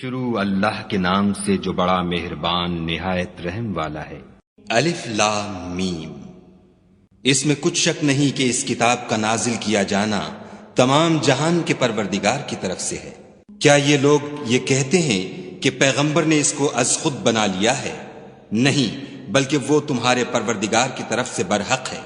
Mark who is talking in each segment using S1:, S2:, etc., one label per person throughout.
S1: شروع اللہ کے نام سے جو بڑا مہربان نہایت رحم والا ہے۔
S2: الف لام میم۔ اس میں کچھ شک نہیں کہ اس کتاب کا نازل کیا جانا تمام جہان کے پروردگار کی طرف سے ہے۔ کیا یہ لوگ یہ کہتے ہیں کہ پیغمبر نے اس کو از خود بنا لیا ہے؟ نہیں، بلکہ وہ تمہارے پروردگار کی طرف سے برحق ہے،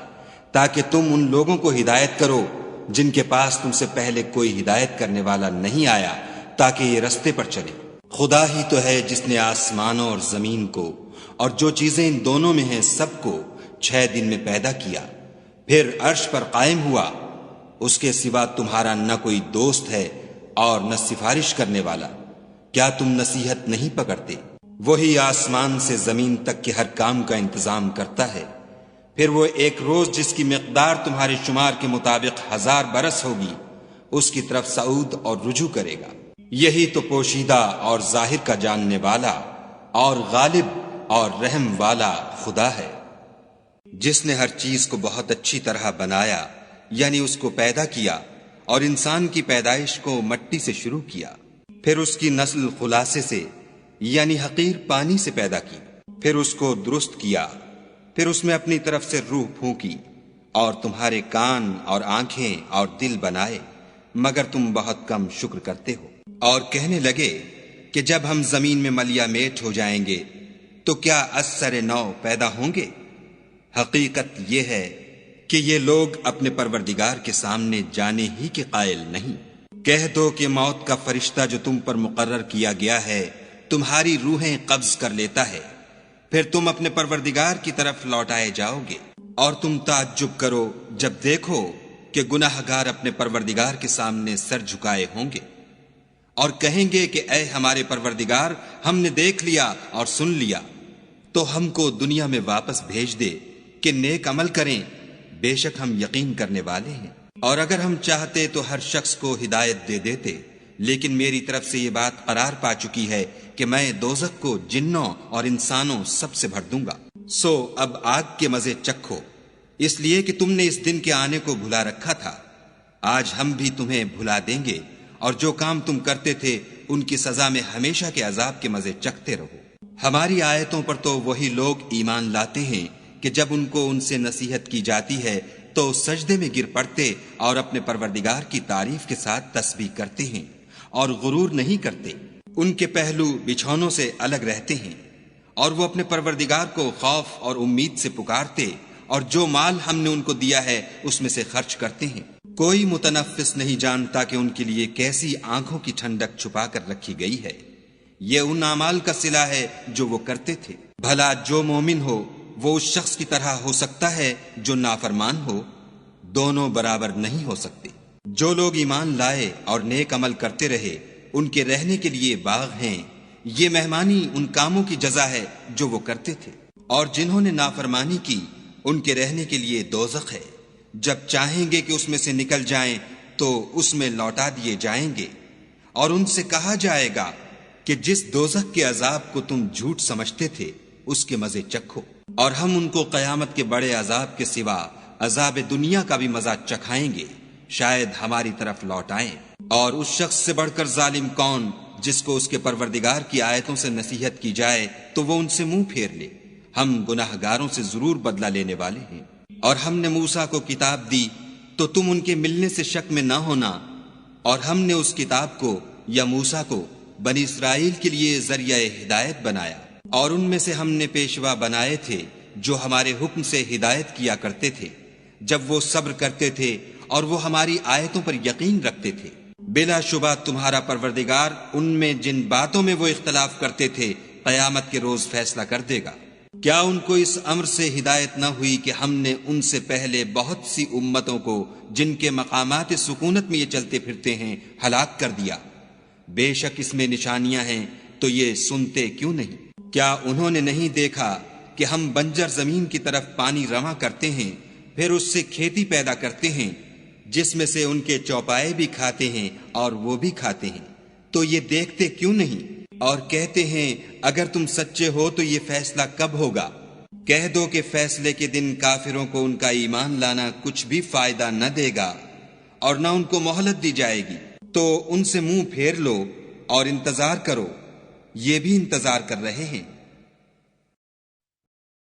S2: تاکہ تم ان لوگوں کو ہدایت کرو جن کے پاس تم سے پہلے کوئی ہدایت کرنے والا نہیں آیا، تاکہ یہ رستے پر چلے۔ خدا ہی تو ہے جس نے آسمانوں اور زمین کو اور جو چیزیں ان دونوں میں ہیں سب کو 6 دن میں پیدا کیا، پھر عرش پر قائم ہوا۔ اس کے سوا تمہارا نہ کوئی دوست ہے اور نہ سفارش کرنے والا۔ کیا تم نصیحت نہیں پکڑتے؟ وہی آسمان سے زمین تک کے ہر کام کا انتظام کرتا ہے، پھر وہ ایک روز جس کی مقدار تمہارے شمار کے مطابق 1000 برس ہوگی، اس کی طرف صعود اور رجوع کرے گا۔ یہی تو پوشیدہ اور ظاہر کا جاننے والا اور غالب اور رحم والا خدا ہے، جس نے ہر چیز کو بہت اچھی طرح بنایا، یعنی اس کو پیدا کیا، اور انسان کی پیدائش کو مٹی سے شروع کیا، پھر اس کی نسل خلاصے سے یعنی حقیر پانی سے پیدا کی، پھر اس کو درست کیا، پھر اس میں اپنی طرف سے روح پھونکی، اور تمہارے کان اور آنکھیں اور دل بنائے، مگر تم بہت کم شکر کرتے ہو۔ اور کہنے لگے کہ جب ہم زمین میں ملیا میٹ ہو جائیں گے تو کیا از سر نو پیدا ہوں گے؟ حقیقت یہ ہے کہ یہ لوگ اپنے پروردگار کے سامنے جانے ہی کے قائل نہیں۔ کہہ دو کہ موت کا فرشتہ جو تم پر مقرر کیا گیا ہے تمہاری روحیں قبض کر لیتا ہے، پھر تم اپنے پروردگار کی طرف لوٹائے جاؤ گے، اور تم تعجب کرو جب دیکھو کہ گناہ گار اپنے پروردگار کے سامنے سر جھکائے ہوں گے، اور کہیں گے کہ اے ہمارے پروردگار، ہم نے دیکھ لیا اور سن لیا، تو ہم کو دنیا میں واپس بھیج دے کہ نیک عمل کریں، بے شک ہم یقین کرنے والے ہیں۔ اور اگر ہم چاہتے تو ہر شخص کو ہدایت دے دیتے، لیکن میری طرف سے یہ بات قرار پا چکی ہے کہ میں دوزخ کو جنوں اور انسانوں سب سے بھر دوں گا۔ سو اب آگ کے مزے چکھو، اس لیے کہ تم نے اس دن کے آنے کو بھلا رکھا تھا۔ آج ہم بھی تمہیں بھلا دیں گے، اور جو کام تم کرتے تھے ان کی سزا میں ہمیشہ کے عذاب کے مزے چکھتے رہو۔ ہماری آیتوں پر تو وہی لوگ ایمان لاتے ہیں کہ جب ان کو ان سے نصیحت کی جاتی ہے تو سجدے میں گر پڑتے اور اپنے پروردگار کی تعریف کے ساتھ تسبیح کرتے ہیں اور غرور نہیں کرتے۔ ان کے پہلو بچھونوں سے الگ رہتے ہیں، اور وہ اپنے پروردگار کو خوف اور امید سے پکارتے، اور جو مال ہم نے ان کو دیا ہے اس میں سے خرچ کرتے ہیں۔ کوئی متنفس نہیں جانتا کہ ان کے لیے کیسی آنکھوں کی ٹھنڈک چھپا کر رکھی گئی ہے۔ یہ ان اعمال کا صلہ ہے جو وہ کرتے تھے۔ بھلا جو مومن ہو وہ اس شخص کی طرح ہو سکتا ہے جو نافرمان ہو؟ دونوں برابر نہیں ہو سکتے۔ جو لوگ ایمان لائے اور نیک عمل کرتے رہے ان کے رہنے کے لیے باغ ہیں، یہ مہمانی ان کاموں کی جزا ہے جو وہ کرتے تھے۔ اور جنہوں نے نافرمانی کی ان کے رہنے کے لیے دوزخ ہے، جب چاہیں گے کہ اس میں سے نکل جائیں تو اس میں لوٹا دیے جائیں گے، اور ان سے کہا جائے گا کہ جس دوزخ کے عذاب کو تم جھوٹ سمجھتے تھے اس کے مزے چکھو، اور ہم ان کو قیامت کے بڑے عذاب کے سوا عذاب دنیا کا بھی مزہ چکھائیں گے، شاید ہماری طرف لوٹائیں۔ اور اس شخص سے بڑھ کر ظالم کون جس کو اس کے پروردگار کی آیتوں سے نصیحت کی جائے تو وہ ان سے منہ پھیر لے۔ ہم گناہ گاروں سے ضرور بدلہ لینے والے ہیں۔ اور ہم نے موسیٰ کو کتاب دی تو تم ان کے ملنے سے شک میں نہ ہونا، اور ہم نے اس کتاب کو یا موسیٰ کو بنی اسرائیل کے لیے ذریعہ ہدایت بنایا، اور ان میں سے ہم نے پیشوا بنائے تھے جو ہمارے حکم سے ہدایت کیا کرتے تھے جب وہ صبر کرتے تھے اور وہ ہماری آیتوں پر یقین رکھتے تھے۔ بلا شبہ تمہارا پروردگار ان میں جن باتوں میں وہ اختلاف کرتے تھے قیامت کے روز فیصلہ کر دے گا۔ کیا ان کو اس امر سے ہدایت نہ ہوئی کہ ہم نے ان سے پہلے بہت سی امتوں کو جن کے مقامات سکونت میں یہ چلتے پھرتے ہیں ہلاک کر دیا؟ بے شک اس میں نشانیاں ہیں، تو یہ سنتے کیوں نہیں؟ کیا انہوں نے نہیں دیکھا کہ ہم بنجر زمین کی طرف پانی رواں کرتے ہیں، پھر اس سے کھیتی پیدا کرتے ہیں جس میں سے ان کے چوپائے بھی کھاتے ہیں اور وہ بھی کھاتے ہیں، تو یہ دیکھتے کیوں نہیں؟ اور کہتے ہیں اگر تم سچے ہو تو یہ فیصلہ کب ہوگا؟ کہہ دو کہ فیصلے کے دن کافروں کو ان کا ایمان لانا کچھ بھی فائدہ نہ دے گا، اور نہ ان کو مہلت دی جائے گی۔ تو ان سے منہ پھیر لو اور انتظار کرو یہ بھی انتظار کر رہے ہیں